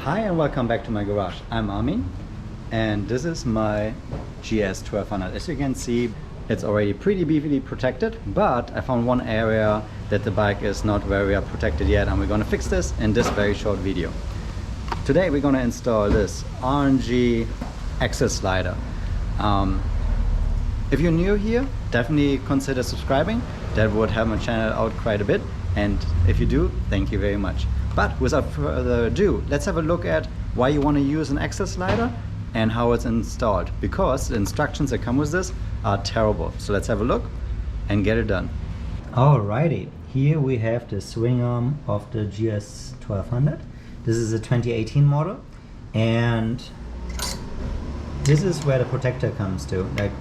Hi and welcome back to my garage. I'm Armin and this is my GS 1200. As you can see, it's already pretty beefily protected, but I found one area that the bike is not very well protected yet, and we're gonna fix this in this very short video. Today we're gonna install this R&G access slider. If you're new here, definitely consider subscribing. That would help my channel out quite a bit, and if you do, thank you very much. But without further ado, let's have a look at why you want to use an access slider and how it's installed, because the instructions that come with this are terrible. So let's have a look and get it done. Alrighty, here we have the swing arm of the GS 1200. This is a 2018 model, and this is where the protector comes to. Like,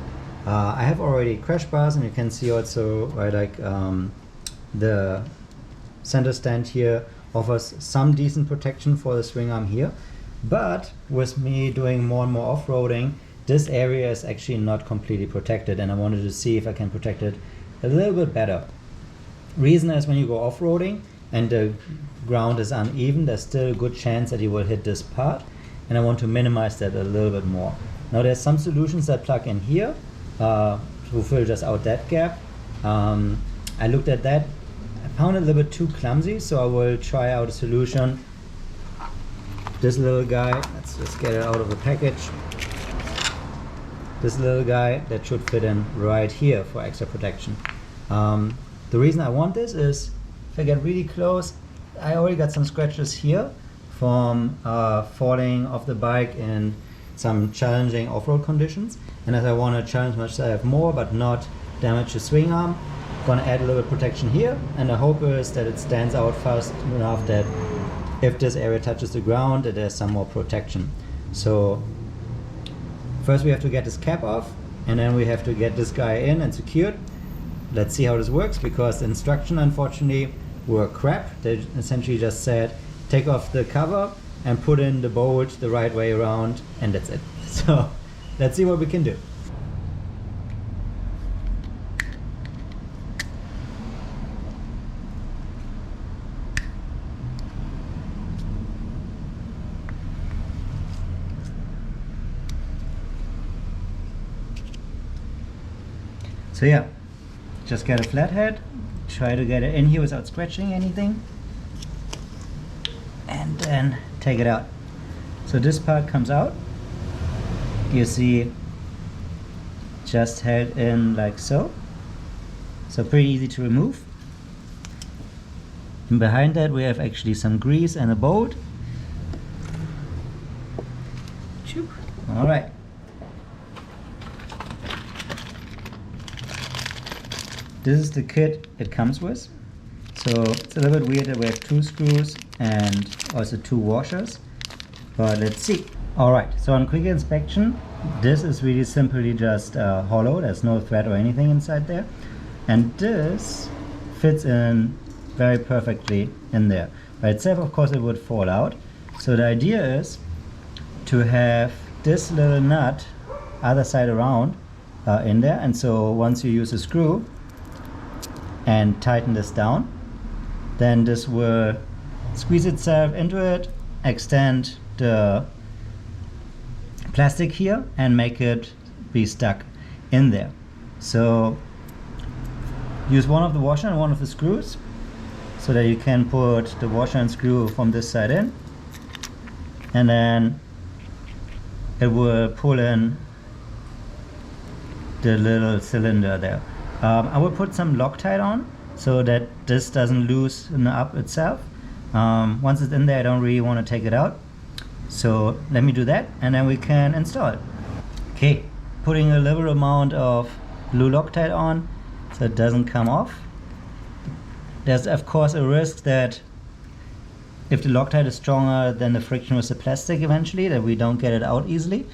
I have already crash bars, and you can see also right, like the center stand here offers some decent protection for the swing arm here, but with me doing more and more off-roading, this area is actually not completely protected, and I wanted to see if I can protect it a little bit better. Reason is, when you go off-roading and the ground is uneven, there's still a good chance that you will hit this part, and I want to minimize that a little bit more. Now there's some solutions that plug in here to fill just out that gap. I looked at that. I found it a little bit too clumsy, so I will try out a solution. This little guy, let's just get it out of the package. This little guy that should fit in right here for extra protection. The reason I want this is, if I get really close, I already got some scratches here from falling off the bike in some challenging off-road conditions, and as I want to challenge myself more but not damage the swing arm, gonna add a little bit of protection here, and the hope is that it stands out fast enough that if this area touches the ground, that there's some more protection. So first we have to get this cap off, and then we have to get this guy in and secured. Let's see how this works, because the instruction unfortunately were crap. They essentially just said take off the cover and put in the bolt the right way around, and that's it. So let's see what we can do. So yeah, just get a flathead, try to get it in here without scratching anything, and then take it out. So this part comes out, you see, just held in like so. So pretty easy to remove. And behind that we have actually some grease and a bolt. All right. This is the kit it comes with. So it's a little bit weird that we have 2 screws and also 2 washers, but let's see. Alright, so on quick inspection, this is really simply just hollow. There's no thread or anything inside there, and this fits in very perfectly in there. By itself, of course, it would fall out. So the idea is to have this little nut other side around in there, and so once you use a screw and tighten this down, then this will squeeze itself into it, extend the plastic here, and make it be stuck in there. So use one of the washer and one of the screws so that you can put the washer and screw from this side in, and then it will pull in the little cylinder there. I will put some Loctite on so that this doesn't loosen up itself. Once it's in there, I don't really want to take it out. So let me do that, and then we can install it. Okay, putting a little amount of blue Loctite on so it doesn't come off. There's of course a risk that if the Loctite is stronger than the friction with the plastic eventually, that we don't get it out easily.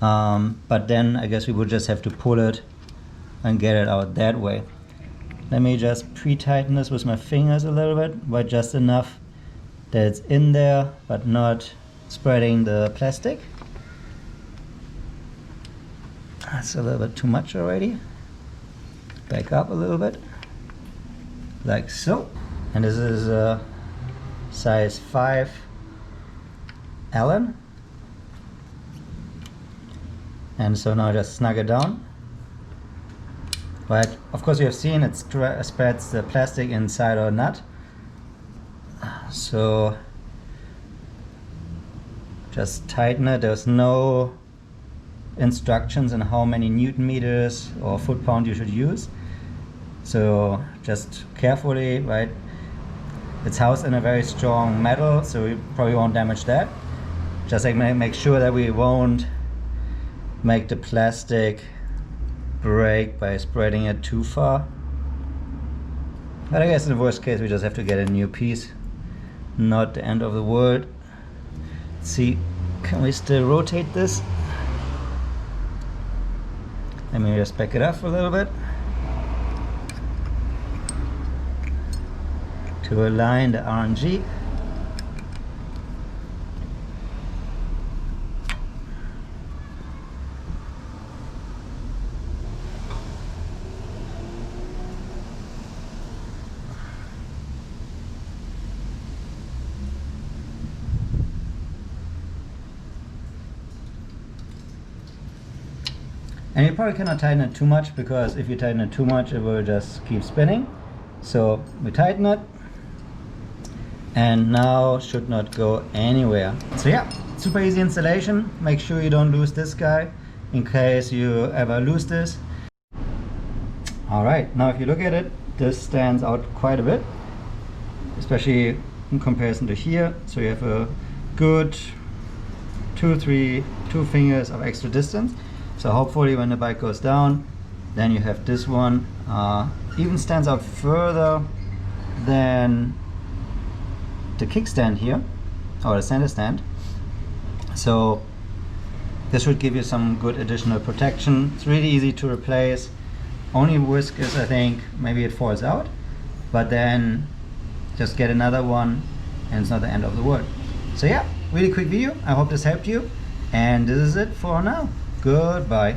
But then I guess we would just have to pull it and get it out that way. Let me just pre-tighten this with my fingers a little bit, but just enough that it's in there but not spreading the plastic. That's a little bit too much already. Back up a little bit, like so. And this is a size 5 Allen. And so now just snug it down. But of course you have seen it spreads the plastic inside our nut. So just tighten it. There's no instructions on how many Newton meters or foot-pound you should use. So just carefully, right? It's housed in a very strong metal, so we probably won't damage that. Just like make sure that we won't make the plastic break by spreading it too far. But I guess in the worst case we just have to get a new piece. Not the end of the world. Let's see, can we still rotate this? Let me just back it up a little bit to align the R&G. And you probably cannot tighten it too much, because if you tighten it too much it will just keep spinning. So we tighten it, and now should not go anywhere. So yeah, super easy installation. Make sure you don't lose this guy in case you ever lose this. Alright, now if you look at it, this stands out quite a bit, especially in comparison to here. So you have a good two fingers of extra distance. So hopefully when the bike goes down, then you have this one. Even stands out further than the kickstand here, or the center stand. So this should give you some good additional protection. It's really easy to replace. Only risk is, I think, maybe it falls out, but then just get another one and it's not the end of the world. So yeah, really quick video. I hope this helped you, and this is it for now. Goodbye.